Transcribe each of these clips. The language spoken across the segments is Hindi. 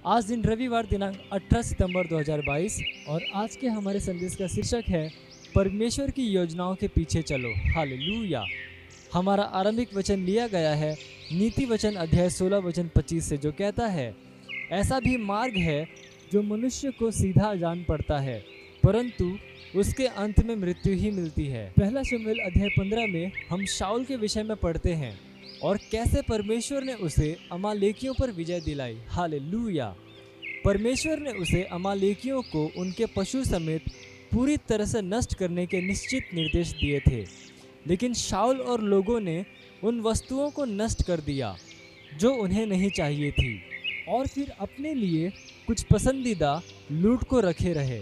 आज दिन रविवार दिनांक 18 सितंबर 2022 और आज के हमारे संदेश का शीर्षक है परमेश्वर की योजनाओं के पीछे चलो। हालेलुया। हमारा आरंभिक वचन लिया गया है नीति वचन अध्याय 16 वचन 25 से, जो कहता है, ऐसा भी मार्ग है जो मनुष्य को सीधा जान पड़ता है, परंतु उसके अंत में मृत्यु ही मिलती है। पहला शमूएल अध्याय 15 में हम शाऊल के विषय में पढ़ते हैं और कैसे परमेश्वर ने उसे अमालेकियों पर विजय दिलाई। हालेलुया। परमेश्वर ने उसे अमालेकियों को उनके पशु समेत पूरी तरह से नष्ट करने के निश्चित निर्देश दिए थे, लेकिन शाऊल और लोगों ने उन वस्तुओं को नष्ट कर दिया जो उन्हें नहीं चाहिए थी और फिर अपने लिए कुछ पसंदीदा लूट को रखे रहे,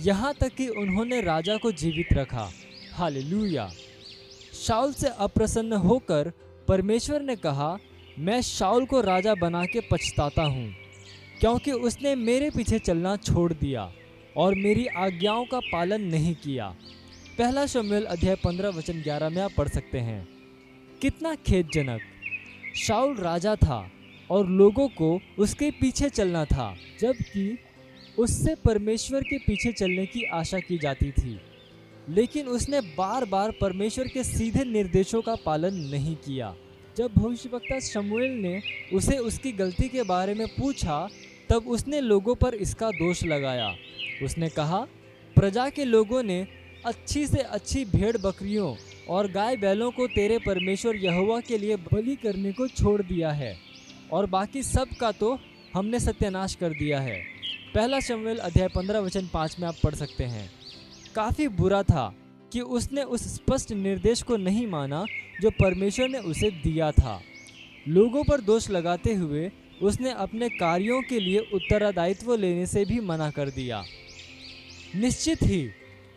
यहाँ तक कि उन्होंने राजा को जीवित रखा। हालेलुया। शाऊल से अप्रसन्न होकर परमेश्वर ने कहा, मैं शाऊल को राजा बना के पछताता हूँ, क्योंकि उसने मेरे पीछे चलना छोड़ दिया और मेरी आज्ञाओं का पालन नहीं किया। पहला शमूएल अध्याय 15 वचन 11 में आप पढ़ सकते हैं। कितना खेदजनक। शाऊल राजा था और लोगों को उसके पीछे चलना था, जबकि उससे परमेश्वर के पीछे चलने की आशा की जाती थी, लेकिन उसने बार बार परमेश्वर के सीधे निर्देशों का पालन नहीं किया। जब भविष्यवक्ता शमूएल ने उसे उसकी गलती के बारे में पूछा, तब उसने लोगों पर इसका दोष लगाया। उसने कहा, प्रजा के लोगों ने अच्छी से अच्छी भेड़ बकरियों और गाय बैलों को तेरे परमेश्वर यहोवा के लिए बलि करने को छोड़ दिया है, और बाकी सब का तो हमने सत्यानाश कर दिया है। पहला शमूएल अध्याय 15 वचन 5 में आप पढ़ सकते हैं। काफ़ी बुरा था कि उसने उस स्पष्ट निर्देश को नहीं माना जो परमेश्वर ने उसे दिया था। लोगों पर दोष लगाते हुए उसने अपने कार्यों के लिए उत्तरदायित्व लेने से भी मना कर दिया। निश्चित ही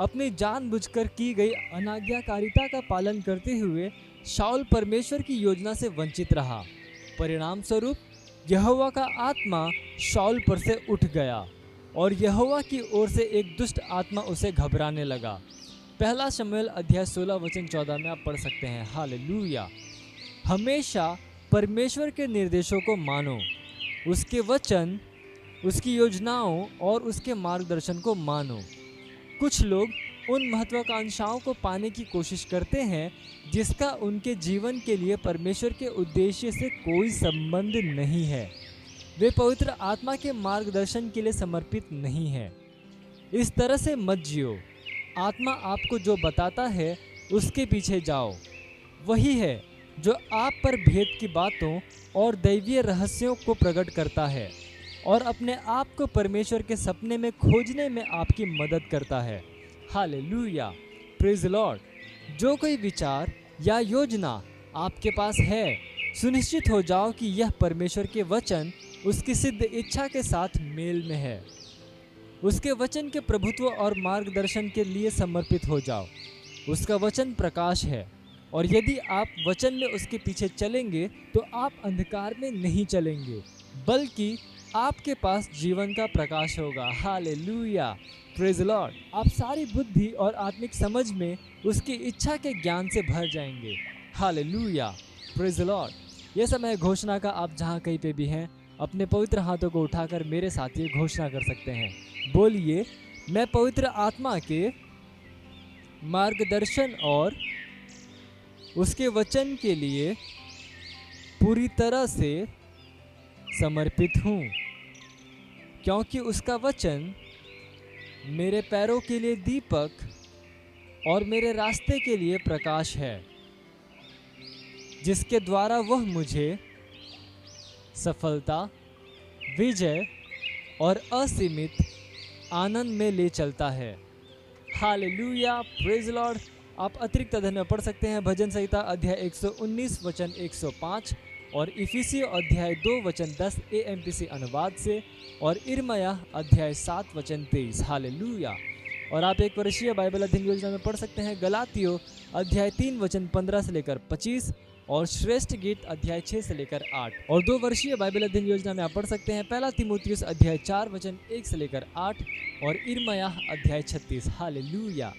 अपनी जानबूझकर की गई अनाज्ञाकारिता का पालन करते हुए शाऊल परमेश्वर की योजना से वंचित रहा। परिणाम स्वरूप यहोवा का आत्मा शाऊल पर से उठ गया और यहोवा की ओर से एक दुष्ट आत्मा उसे घबराने लगा। पहला शमूएल अध्याय 16 वचन 14 में आप पढ़ सकते हैं। हालेलुया। हमेशा परमेश्वर के निर्देशों को मानो, उसके वचन, उसकी योजनाओं और उसके मार्गदर्शन को मानो। कुछ लोग उन महत्वाकांक्षाओं को पाने की कोशिश करते हैं जिसका उनके जीवन के लिए परमेश्वर के उद्देश्य से कोई संबंध नहीं है। वे पवित्र आत्मा के मार्गदर्शन के लिए समर्पित नहीं है। इस तरह से मत जियो। आत्मा आपको जो बताता है उसके पीछे जाओ। वही है जो आप पर भेद की बातों और दैवीय रहस्यों को प्रकट करता है और अपने आप को परमेश्वर के सपने में खोजने में आपकी मदद करता है। हालेलुया। Praise the Lord. जो कोई विचार या योजना आपके पास है, सुनिश्चित हो जाओ कि यह परमेश्वर के वचन उसकी सिद्ध इच्छा के साथ मेल में है। उसके वचन के प्रभुत्व और मार्गदर्शन के लिए समर्पित हो जाओ। उसका वचन प्रकाश है और यदि आप वचन में उसके पीछे चलेंगे तो आप अंधकार में नहीं चलेंगे, बल्कि आपके पास जीवन का प्रकाश होगा। हालेलुया। Praise the Lord. आप सारी बुद्धि और आत्मिक समझ में उसकी इच्छा के ज्ञान से भर जाएंगे। हालेलुया। Praise the Lord. यह समय घोषणा का, आप जहाँ कहीं पे भी हैं अपने पवित्र हाथों को उठाकर मेरे साथ ये घोषणा कर सकते हैं। बोलिए, मैं पवित्र आत्मा के मार्गदर्शन और उसके वचन के लिए पूरी तरह से समर्पित हूँ, क्योंकि उसका वचन मेरे पैरों के लिए दीपक और मेरे रास्ते के लिए प्रकाश है, जिसके द्वारा वह मुझे सफलता, विजय और असीमित आनंद में ले चलता है। हालेलुया। Praise Lord. आप अतिरिक्त अध्ययन में पढ़ सकते हैं भजन संहिता अध्याय 119 वचन 105 और इफिसियों अध्याय 2 वचन 10 AMPC अनुवाद से, और इर्मयाह अध्याय 7 वचन 23। हालेलुया। और आप एक वर्षीय बाइबल अध्ययन योजना में पढ़ सकते हैं गलातियों अध्याय 3 वचन 15 से लेकर 25 और श्रेष्ठ गीत अध्याय 6 से लेकर 8। और 2 वर्षीय बाइबल अध्ययन योजना में आप पढ़ सकते हैं पहला तीमुथियुस अध्याय 4 वचन 1 से लेकर 8 और इर्मयाह अध्याय 36। हालेलुया।